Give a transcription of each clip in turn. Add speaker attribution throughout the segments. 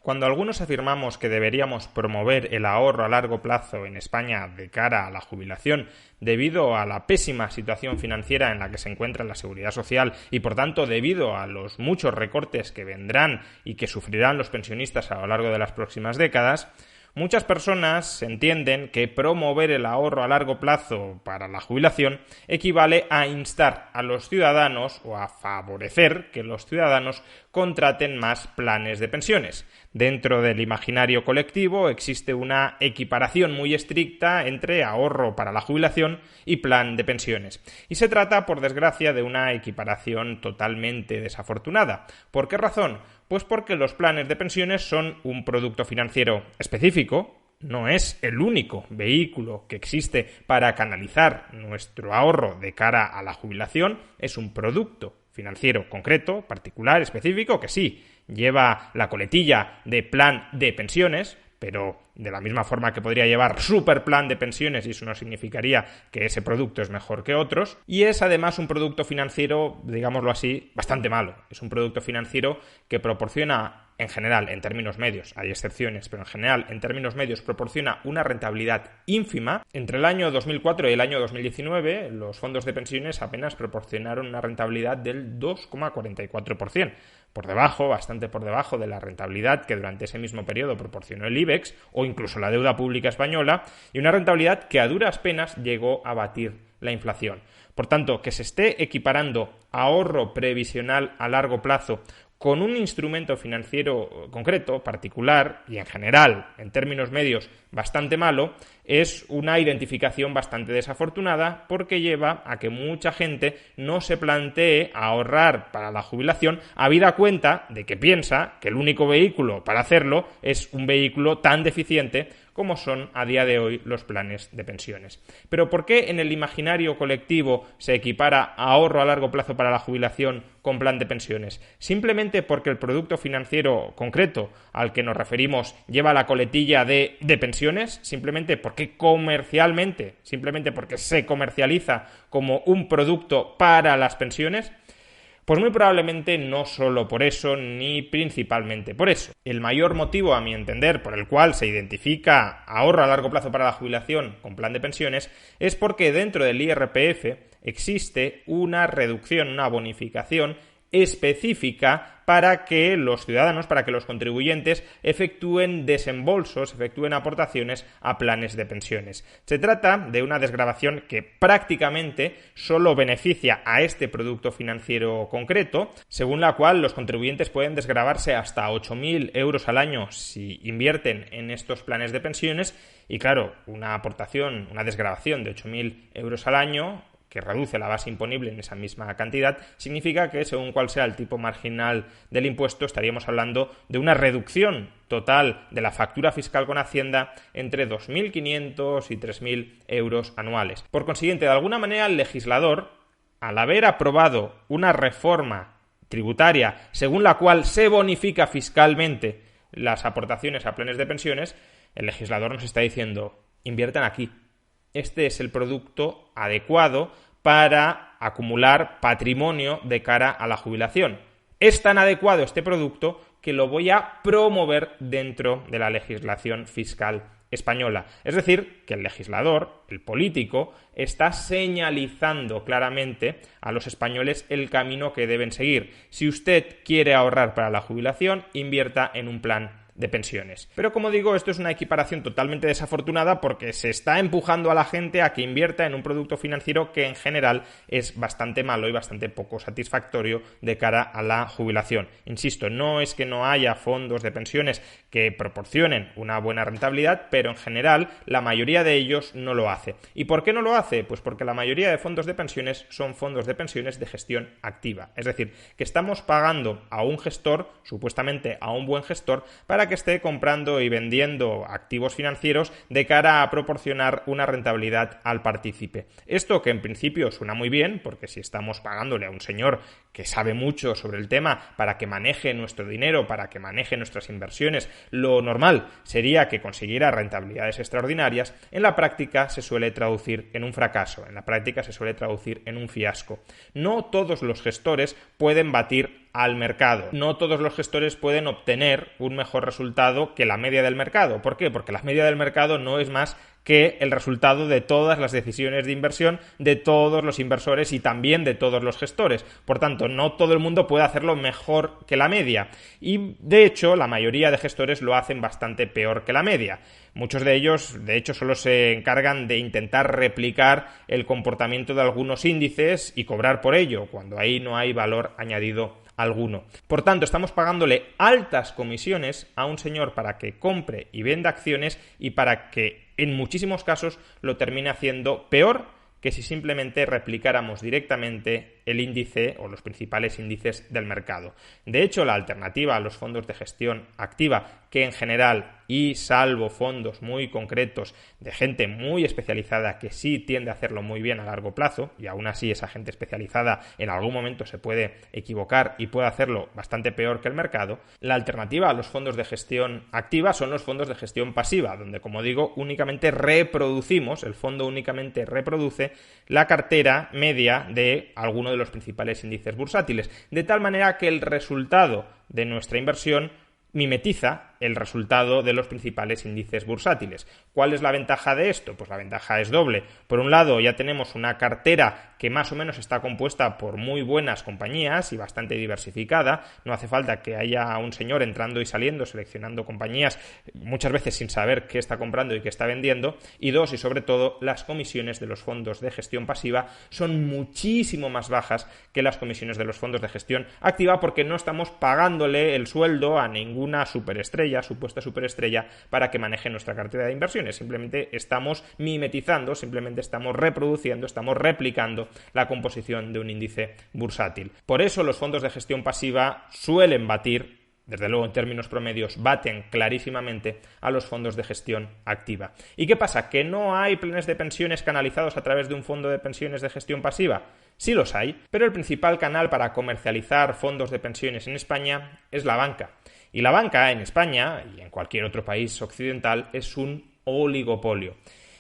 Speaker 1: Cuando algunos afirmamos que deberíamos promover el ahorro a largo plazo en España de cara a la jubilación debido a la pésima situación financiera en la que se encuentra la Seguridad Social y, por tanto, debido a los muchos recortes que vendrán y que sufrirán los pensionistas a lo largo de las próximas décadas, muchas personas entienden que promover el ahorro a largo plazo para la jubilación equivale a instar a los ciudadanos o a favorecer que los ciudadanos contraten más planes de pensiones. Dentro del imaginario colectivo existe una equiparación muy estricta entre ahorro para la jubilación y plan de pensiones. Y se trata, por desgracia, de una equiparación totalmente desafortunada. ¿Por qué razón? Pues porque los planes de pensiones son un producto financiero específico, no es el único vehículo que existe para canalizar nuestro ahorro de cara a la jubilación, es un producto financiero concreto, particular, específico, que sí, lleva la coletilla de plan de pensiones, pero de la misma forma que podría llevar superplan de pensiones, y eso no significaría que ese producto es mejor que otros, y es además un producto financiero, digámoslo así, bastante malo. Es un producto financiero que proporciona, en general, en términos medios, hay excepciones, pero en general, en términos medios, proporciona una rentabilidad ínfima. Entre el año 2004 y el año 2019, los fondos de pensiones apenas proporcionaron una rentabilidad del 2,44%, por debajo, bastante por debajo de la rentabilidad que durante ese mismo periodo proporcionó el IBEX o incluso la deuda pública española, y una rentabilidad que a duras penas llegó a batir la inflación. Por tanto, que se esté equiparando ahorro previsional a largo plazo con un instrumento financiero concreto, particular y en general, en términos medios, bastante malo, es una identificación bastante desafortunada porque lleva a que mucha gente no se plantee ahorrar para la jubilación, habida cuenta de que piensa que el único vehículo para hacerlo es un vehículo tan deficiente como son a día de hoy los planes de pensiones. Pero ¿por qué en el imaginario colectivo se equipara ahorro a largo plazo para la jubilación con plan de pensiones? Simplemente porque el producto financiero concreto al que nos referimos lleva la coletilla de pensiones, simplemente porque comercialmente, simplemente porque se comercializa como un producto para las pensiones. Pues muy probablemente no solo por eso, ni principalmente por eso. El mayor motivo, a mi entender, por el cual se identifica ahorro a largo plazo para la jubilación con plan de pensiones, es porque dentro del IRPF existe una reducción, una bonificación específica para que los ciudadanos, para que los contribuyentes efectúen desembolsos, efectúen aportaciones a planes de pensiones. Se trata de una desgravación que prácticamente solo beneficia a este producto financiero concreto, según la cual los contribuyentes pueden desgravarse hasta 8.000 euros al año si invierten en estos planes de pensiones, y claro, una aportación, una desgravación de 8.000 euros al año que reduce la base imponible en esa misma cantidad, significa que según cuál sea el tipo marginal del impuesto estaríamos hablando de una reducción total de la factura fiscal con Hacienda entre 2.500 y 3.000 euros anuales. Por consiguiente, de alguna manera el legislador, al haber aprobado una reforma tributaria según la cual se bonifica fiscalmente las aportaciones a planes de pensiones, el legislador nos está diciendo: inviertan aquí. Este es el producto adecuado para acumular patrimonio de cara a la jubilación. Es tan adecuado este producto que lo voy a promover dentro de la legislación fiscal española. Es decir, que el legislador, el político, está señalizando claramente a los españoles el camino que deben seguir. Si usted quiere ahorrar para la jubilación, invierta en un plan de pensiones. Pero como digo, esto es una equiparación totalmente desafortunada porque se está empujando a la gente a que invierta en un producto financiero que en general es bastante malo y bastante poco satisfactorio de cara a la jubilación. Insisto, no es que no haya fondos de pensiones que proporcionen una buena rentabilidad, pero en general la mayoría de ellos no lo hace. ¿Y por qué no lo hace? Pues porque la mayoría de fondos de pensiones son fondos de pensiones de gestión activa. Es decir, que estamos pagando a un gestor, supuestamente a un buen gestor, para que esté comprando y vendiendo activos financieros de cara a proporcionar una rentabilidad al partícipe. Esto, que en principio suena muy bien, porque si estamos pagándole a un señor que sabe mucho sobre el tema para que maneje nuestro dinero, para que maneje nuestras inversiones, lo normal sería que consiguiera rentabilidades extraordinarias, en la práctica se suele traducir en un fracaso, en la práctica se suele traducir en un fiasco. No todos los gestores pueden batir al mercado. No todos los gestores pueden obtener un mejor resultado que la media del mercado. ¿Por qué? Porque la media del mercado no es más que el resultado de todas las decisiones de inversión de todos los inversores y también de todos los gestores. Por tanto, no todo el mundo puede hacerlo mejor que la media. Y, de hecho, la mayoría de gestores lo hacen bastante peor que la media. Muchos de ellos, de hecho, solo se encargan de intentar replicar el comportamiento de algunos índices y cobrar por ello, cuando ahí no hay valor añadido alguno. Por tanto, estamos pagándole altas comisiones a un señor para que compre y venda acciones y para que en muchísimos casos lo termine haciendo peor que si simplemente replicáramos directamente el índice o los principales índices del mercado. De hecho, la alternativa a los fondos de gestión activa, que en general, y salvo fondos muy concretos de gente muy especializada que sí tiende a hacerlo muy bien a largo plazo, y aún así esa gente especializada en algún momento se puede equivocar y puede hacerlo bastante peor que el mercado, la alternativa a los fondos de gestión activa son los fondos de gestión pasiva, donde, como digo, únicamente reproducimos, el fondo únicamente reproduce la cartera media de alguno de los principales índices bursátiles, de tal manera que el resultado de nuestra inversión mimetiza el resultado de los principales índices bursátiles. ¿Cuál es la ventaja de esto? Pues la ventaja es doble. Por un lado, ya tenemos una cartera que más o menos está compuesta por muy buenas compañías y bastante diversificada. No hace falta que haya un señor entrando y saliendo, seleccionando compañías, muchas veces sin saber qué está comprando y qué está vendiendo. Y dos, y sobre todo, las comisiones de los fondos de gestión pasiva son muchísimo más bajas que las comisiones de los fondos de gestión activa, porque no estamos pagándole el sueldo a ninguna supuesta superestrella para que maneje nuestra cartera de inversiones. Simplemente estamos mimetizando, simplemente estamos reproduciendo, estamos replicando la composición de un índice bursátil. Por eso los fondos de gestión pasiva suelen batir, desde luego en términos promedios, baten clarísimamente a los fondos de gestión activa. ¿Y qué pasa? ¿Que no hay planes de pensiones canalizados a través de un fondo de pensiones de gestión pasiva? Sí los hay, pero el principal canal para comercializar fondos de pensiones en España es la banca. Y la banca en España y en cualquier otro país occidental es un oligopolio.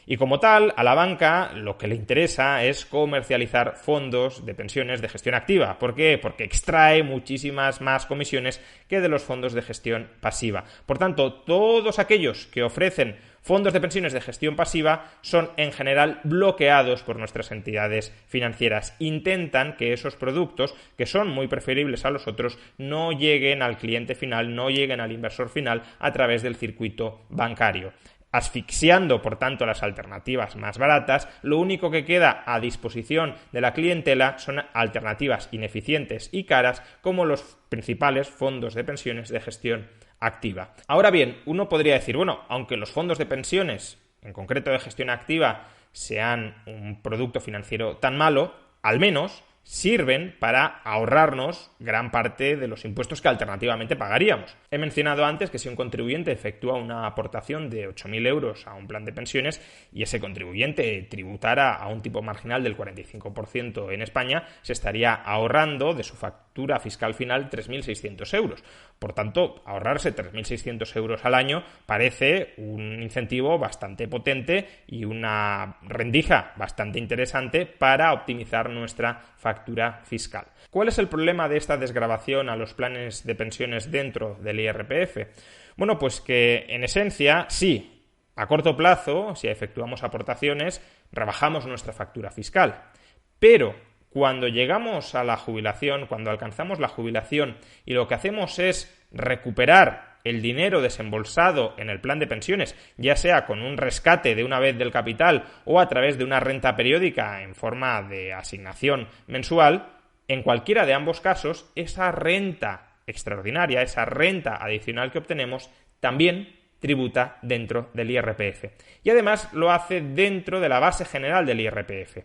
Speaker 1: Y como tal, a la banca lo que le interesa es comercializar fondos de pensiones de gestión activa. ¿Por qué? Porque extrae muchísimas más comisiones que de los fondos de gestión pasiva. Por tanto, todos aquellos que ofrecen fondos de pensiones de gestión pasiva son en general bloqueados por nuestras entidades financieras. Intentan que esos productos, que son muy preferibles a los otros, no lleguen al cliente final, no lleguen al inversor final a través del circuito bancario. Asfixiando, por tanto, las alternativas más baratas, lo único que queda a disposición de la clientela son alternativas ineficientes y caras como los principales fondos de pensiones de gestión activa. Ahora bien, uno podría decir, bueno, aunque los fondos de pensiones, en concreto de gestión activa, sean un producto financiero tan malo, al menos sirven para ahorrarnos gran parte de los impuestos que alternativamente pagaríamos. He mencionado antes que si un contribuyente efectúa una aportación de 8.000 euros a un plan de pensiones y ese contribuyente tributara a un tipo marginal del 45% en España, se estaría ahorrando de su factura fiscal final 3.600 euros. Por tanto, ahorrarse 3.600 euros al año parece un incentivo bastante potente y una rendija bastante interesante para optimizar nuestra factura fiscal. ¿Cuál es el problema de esta desgravación a los planes de pensiones dentro del IRPF? Bueno, pues que en esencia, sí, a corto plazo, si efectuamos aportaciones, rebajamos nuestra factura fiscal. Pero cuando llegamos a la jubilación, cuando alcanzamos la jubilación y lo que hacemos es recuperar el dinero desembolsado en el plan de pensiones, ya sea con un rescate de una vez del capital o a través de una renta periódica en forma de asignación mensual, en cualquiera de ambos casos, esa renta extraordinaria, esa renta adicional que obtenemos, también tributa dentro del IRPF. Y además lo hace dentro de la base general del IRPF.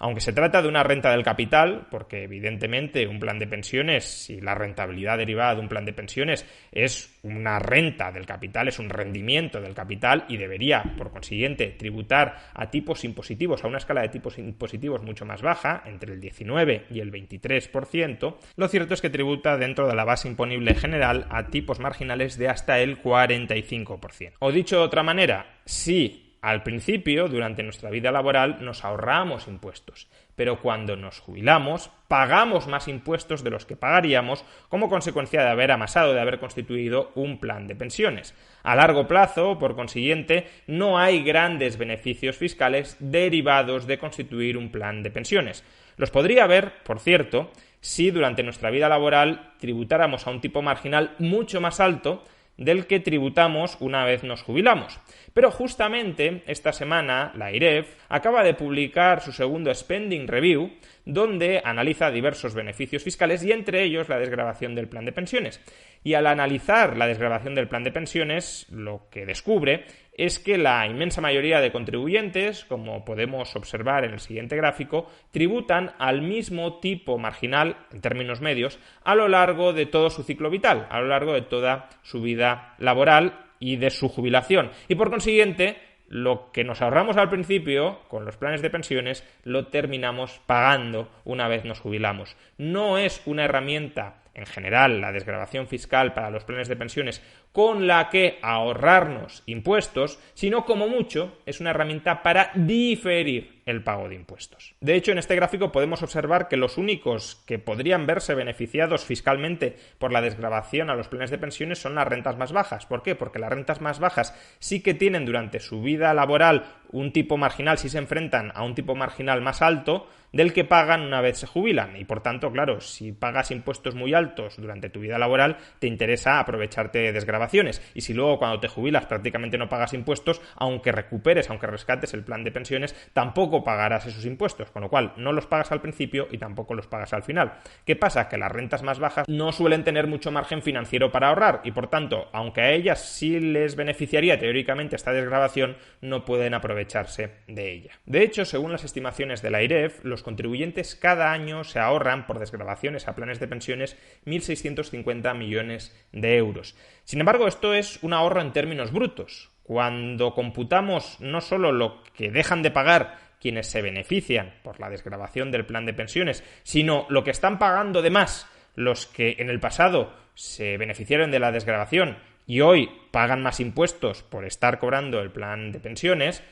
Speaker 1: Aunque se trata de una renta del capital, porque evidentemente un plan de pensiones y la rentabilidad derivada de un plan de pensiones es una renta del capital, es un rendimiento del capital y debería, por consiguiente, tributar a tipos impositivos, a una escala de tipos impositivos mucho más baja, entre el 19 y el 23%, lo cierto es que tributa dentro de la base imponible general a tipos marginales de hasta el 45%. O dicho de otra manera, sí, al principio, durante nuestra vida laboral, nos ahorramos impuestos, pero cuando nos jubilamos pagamos más impuestos de los que pagaríamos como consecuencia de haber amasado, de haber constituido un plan de pensiones. A largo plazo, por consiguiente, no hay grandes beneficios fiscales derivados de constituir un plan de pensiones. Los podría haber, por cierto, si durante nuestra vida laboral tributáramos a un tipo marginal mucho más alto del que tributamos una vez nos jubilamos. Pero justamente esta semana la AIREF acaba de publicar su segundo Spending Review, donde analiza diversos beneficios fiscales y entre ellos la desgravación del plan de pensiones. Y al analizar la desgravación del plan de pensiones, lo que descubre es que la inmensa mayoría de contribuyentes, como podemos observar en el siguiente gráfico, tributan al mismo tipo marginal, en términos medios, a lo largo de todo su ciclo vital, a lo largo de toda su vida laboral y de su jubilación. Y por consiguiente, lo que nos ahorramos al principio con los planes de pensiones lo terminamos pagando una vez nos jubilamos. No es una herramienta, en general, la desgravación fiscal para los planes de pensiones con la que ahorrarnos impuestos, sino como mucho es una herramienta para diferir el pago de impuestos. De hecho, en este gráfico podemos observar que los únicos que podrían verse beneficiados fiscalmente por la desgravación a los planes de pensiones son las rentas más bajas. ¿Por qué? Porque las rentas más bajas sí que tienen durante su vida laboral un tipo marginal, si se enfrentan a un tipo marginal más alto del que pagan una vez se jubilan y por tanto, claro, si pagas impuestos muy altos durante tu vida laboral te interesa aprovecharte de desgravaciones y si luego cuando te jubilas prácticamente no pagas impuestos, aunque recuperes, aunque rescates el plan de pensiones, tampoco pagarás esos impuestos, con lo cual no los pagas al principio y tampoco los pagas al final. ¿Qué pasa? Que las rentas más bajas no suelen tener mucho margen financiero para ahorrar y por tanto, aunque a ellas sí les beneficiaría teóricamente esta desgravación, no pueden aprovecharse de ella. De hecho, según las estimaciones de la AIREF, los contribuyentes cada año se ahorran por desgravaciones a planes de pensiones 1.650 millones de euros. Sin embargo, esto es un ahorro en términos brutos. Cuando computamos no solo lo que dejan de pagar quienes se benefician por la desgravación del plan de pensiones, sino lo que están pagando de más los que en el pasado se beneficiaron de la desgravación y hoy pagan más impuestos por estar cobrando el plan de pensiones,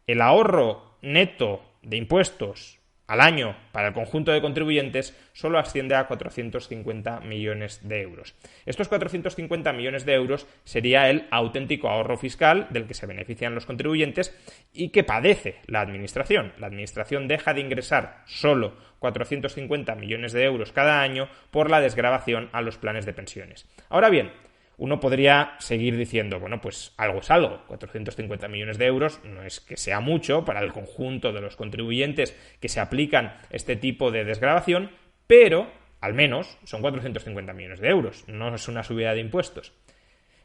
Speaker 1: el ahorro neto de impuestos al año para el conjunto de contribuyentes solo asciende a 450 millones de euros. Estos 450 millones de euros sería el auténtico ahorro fiscal del que se benefician los contribuyentes y que padece la Administración. La Administración deja de ingresar solo 450 millones de euros cada año por la desgravación a los planes de pensiones. Ahora bien, uno podría seguir diciendo, bueno, pues algo es algo, 450 millones de euros no es que sea mucho para el conjunto de los contribuyentes que se aplican este tipo de desgravación, pero al menos son 450 millones de euros, no es una subida de impuestos.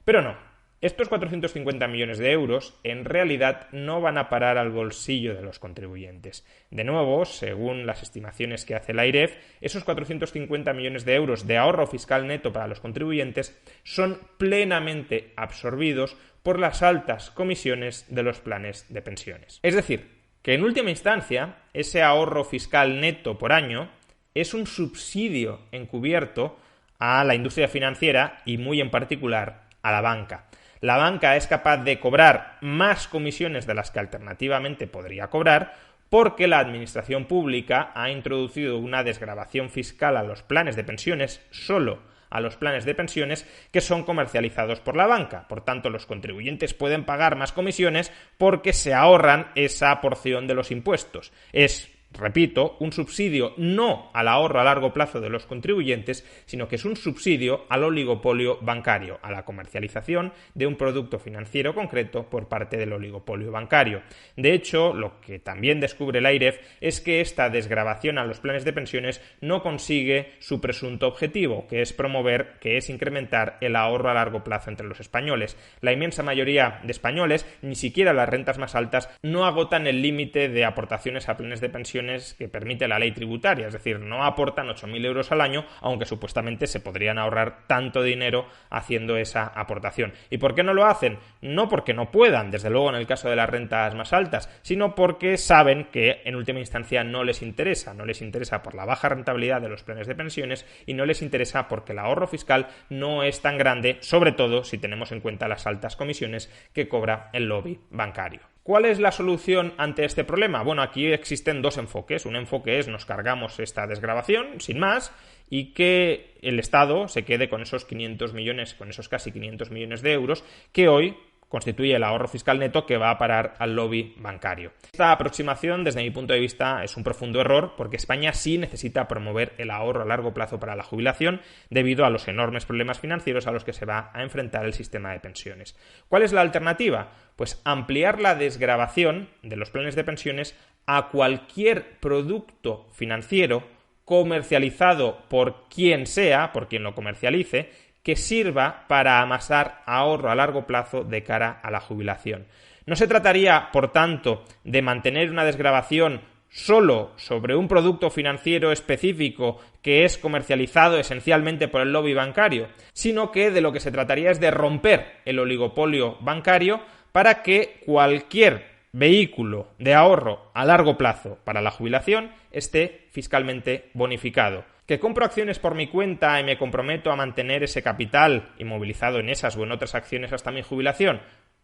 Speaker 1: Pero no. Estos 450 millones de euros en realidad no van a parar al bolsillo de los contribuyentes. De nuevo, según las estimaciones que hace la AIREF, esos 450 millones de euros de ahorro fiscal neto para los contribuyentes son plenamente absorbidos por las altas comisiones de los planes de pensiones. Es decir, que en última instancia, ese ahorro fiscal neto por año es un subsidio encubierto a la industria financiera y muy en particular a la banca. La banca es capaz de cobrar más comisiones de las que alternativamente podría cobrar porque la administración pública ha introducido una desgravación fiscal a los planes de pensiones, solo a los planes de pensiones que son comercializados por la banca. Por tanto, los contribuyentes pueden pagar más comisiones porque se ahorran esa porción de los impuestos. Es, repito, un subsidio no al ahorro a largo plazo de los contribuyentes, sino que es un subsidio al oligopolio bancario, a la comercialización de un producto financiero concreto por parte del oligopolio bancario. De hecho, lo que también descubre la AIREF es que esta desgravación a los planes de pensiones no consigue su presunto objetivo, que es incrementar el ahorro a largo plazo entre los españoles. La inmensa mayoría de españoles, ni siquiera las rentas más altas, no agotan el límite de aportaciones a planes de pensiones que permite la ley tributaria, es decir, no aportan 8.000 euros al año, aunque supuestamente se podrían ahorrar tanto dinero haciendo esa aportación. ¿Y por qué no lo hacen? No porque no puedan, desde luego en el caso de las rentas más altas, sino porque saben que en última instancia no les interesa por la baja rentabilidad de los planes de pensiones y no les interesa porque el ahorro fiscal no es tan grande, sobre todo si tenemos en cuenta las altas comisiones que cobra el lobby bancario. ¿Cuál es la solución ante este problema? Bueno, aquí existen dos enfoques. Un enfoque es nos cargamos esta desgravación, sin más, y que el Estado se quede con esos 500 millones, con esos casi 500 millones de euros que hoy constituye el ahorro fiscal neto que va a parar al lobby bancario. Esta aproximación, desde mi punto de vista, es un profundo error porque España sí necesita promover el ahorro a largo plazo para la jubilación debido a los enormes problemas financieros a los que se va a enfrentar el sistema de pensiones. ¿Cuál es la alternativa? Pues ampliar la desgravación de los planes de pensiones a cualquier producto financiero comercializado por quien sea, por quien lo comercialice, que sirva para amasar ahorro a largo plazo de cara a la jubilación. No se trataría, por tanto, de mantener una desgravación solo sobre un producto financiero específico que es comercializado esencialmente por el lobby bancario, sino que de lo que se trataría es de romper el oligopolio bancario para que cualquier vehículo de ahorro a largo plazo para la jubilación esté fiscalmente bonificado. ¿Que compro acciones por mi cuenta y me comprometo a mantener ese capital inmovilizado en esas o en otras acciones hasta mi jubilación?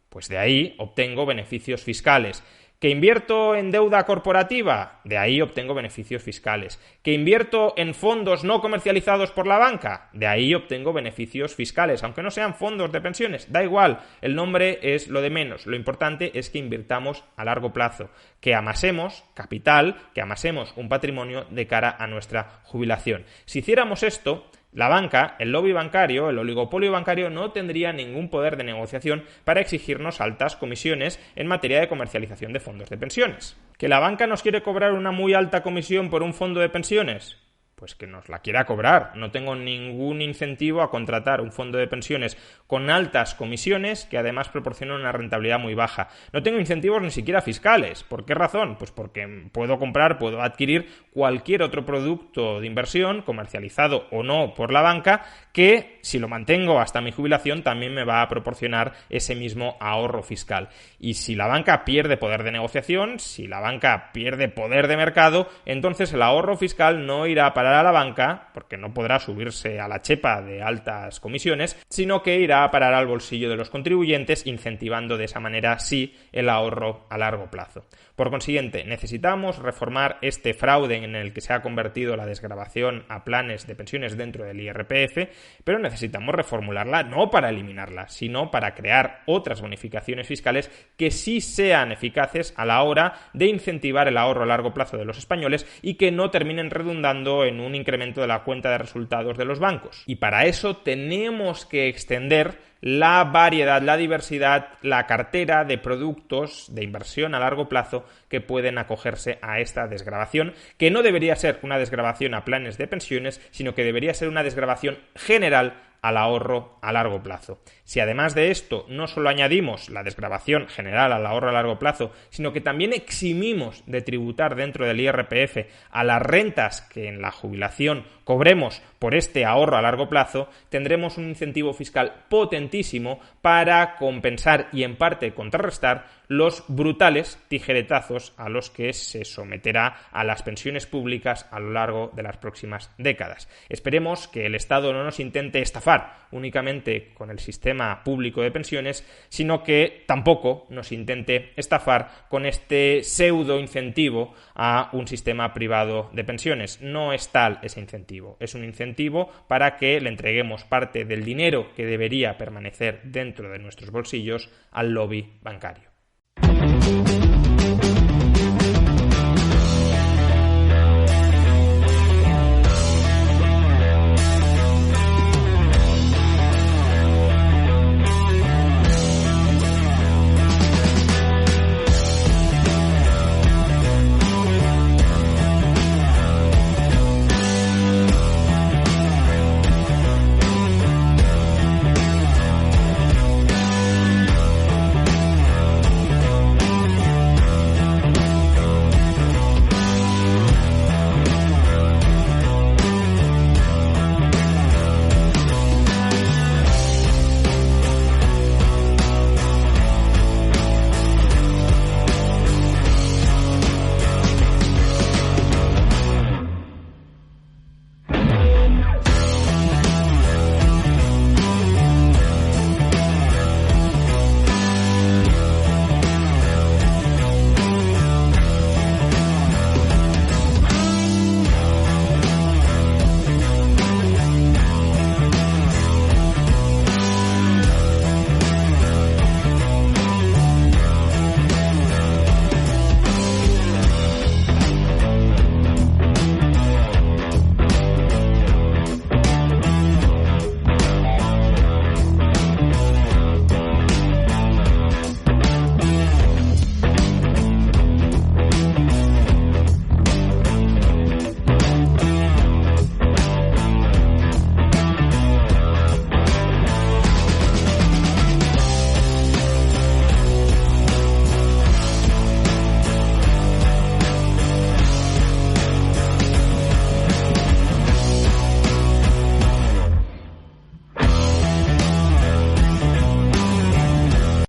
Speaker 1: Pues de ahí obtengo beneficios fiscales. ¿Que invierto en deuda corporativa? De ahí obtengo beneficios fiscales. ¿Que invierto en fondos no comercializados por la banca? De ahí obtengo beneficios fiscales, aunque no sean fondos de pensiones. Da igual, el nombre es lo de menos. Lo importante es que invirtamos a largo plazo, que amasemos capital, que amasemos un patrimonio de cara a nuestra jubilación. Si hiciéramos esto, la banca, el lobby bancario, el oligopolio bancario no tendría ningún poder de negociación para exigirnos altas comisiones en materia de comercialización de fondos de pensiones. ¿Que la banca nos quiere cobrar una muy alta comisión por un fondo de pensiones? Pues que nos la quiera cobrar. No tengo ningún incentivo a contratar un fondo de pensiones con altas comisiones que además proporcionan una rentabilidad muy baja. No tengo incentivos ni siquiera fiscales. ¿Por qué razón? Pues porque puedo adquirir cualquier otro producto de inversión, comercializado o no por la banca, que si lo mantengo hasta mi jubilación también me va a proporcionar ese mismo ahorro fiscal. Y si la banca pierde poder de negociación, si la banca pierde poder de mercado, entonces el ahorro fiscal no irá a parar a la banca, porque no podrá subirse a la chepa de altas comisiones, sino que irá a parar al bolsillo de los contribuyentes, incentivando de esa manera sí el ahorro a largo plazo. Por consiguiente, necesitamos reformar este fraude en el que se ha convertido la desgravación a planes de pensiones dentro del IRPF, pero necesitamos reformularla no para eliminarla, sino para crear otras bonificaciones fiscales que sí sean eficaces a la hora de incentivar el ahorro a largo plazo de los españoles y que no terminen redundando en un incremento de la cuenta de resultados de los bancos. Y para eso tenemos que extender la variedad, la diversidad, la cartera de productos de inversión a largo plazo que pueden acogerse a esta desgravación, que no debería ser una desgravación a planes de pensiones, sino que debería ser una desgravación general al ahorro a largo plazo. Si además de esto no solo añadimos la desgravación general al ahorro a largo plazo, sino que también eximimos de tributar dentro del IRPF a las rentas que en la jubilación cobremos por este ahorro a largo plazo, tendremos un incentivo fiscal potentísimo para compensar y en parte contrarrestar los brutales tijeretazos a los que se someterá a las pensiones públicas a lo largo de las próximas décadas. Esperemos que el Estado no nos intente estafar únicamente con el sistema público de pensiones, sino que tampoco nos intente estafar con este pseudo incentivo a un sistema privado de pensiones. No es tal ese incentivo, es un incentivo para que le entreguemos parte del dinero que debería permanecer dentro de nuestros bolsillos al lobby bancario.